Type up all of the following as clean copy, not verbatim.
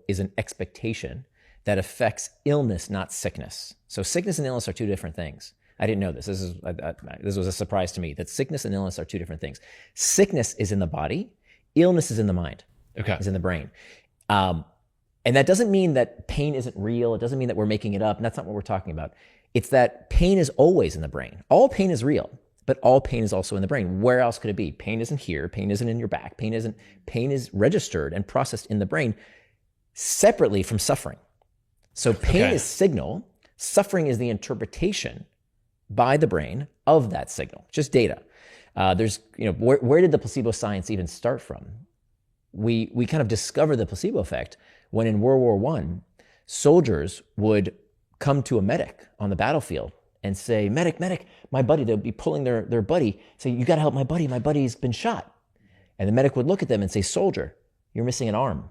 is an expectation that affects illness, not sickness. So sickness and illness are two different things. I didn't know this. This was a surprise to me, that sickness and illness are two different things. Sickness is in the body. Illness is in the mind. Okay. Is in the brain. And that doesn't mean that pain isn't real. It doesn't mean that we're making it up. And that's not what we're talking about. It's that pain is always in the brain. All pain is real, but all pain is also in the brain. Where else could it be? Pain isn't here. Pain isn't in your back. Pain is registered and processed in the brain separately from suffering. So pain is signal. Suffering is the interpretation by the brain of that signal, just data. Where did the placebo science even start from? We kind of discovered the placebo effect when in World War I, soldiers would come to a medic on the battlefield and say, medic, my buddy, they'll be pulling their buddy, say, you gotta help my buddy's been shot. And the medic would look at them and say, soldier, you're missing an arm.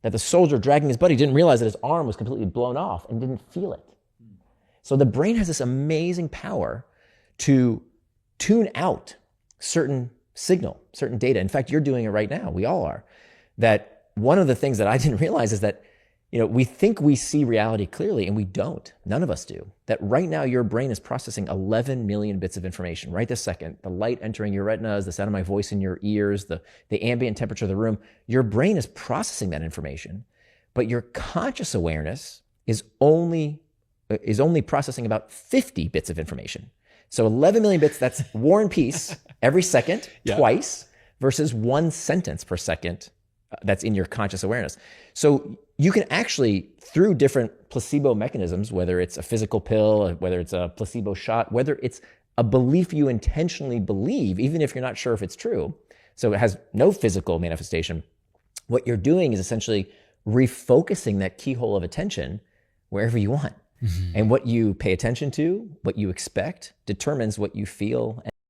That the soldier dragging his buddy didn't realize that his arm was completely blown off and didn't feel it. So the brain has this amazing power to tune out certain signal, certain data. In fact, you're doing it right now. We all are. That one of the things that I didn't realize is that, we think we see reality clearly and we don't. None of us do. That right now your brain is processing 11 million bits of information right this second. The light entering your retinas, the sound of my voice in your ears, the ambient temperature of the room. Your brain is processing that information, but your conscious awareness is only processing about 50 bits of information. So 11 million bits, that's War and Peace every second, twice, versus 1 sentence per second that's in your conscious awareness. So you can actually, through different placebo mechanisms, whether it's a physical pill, whether it's a placebo shot, whether it's a belief you intentionally believe, even if you're not sure if it's true, so it has no physical manifestation, what you're doing is essentially refocusing that keyhole of attention wherever you want. Mm-hmm. And what you pay attention to, what you expect, determines what you feel.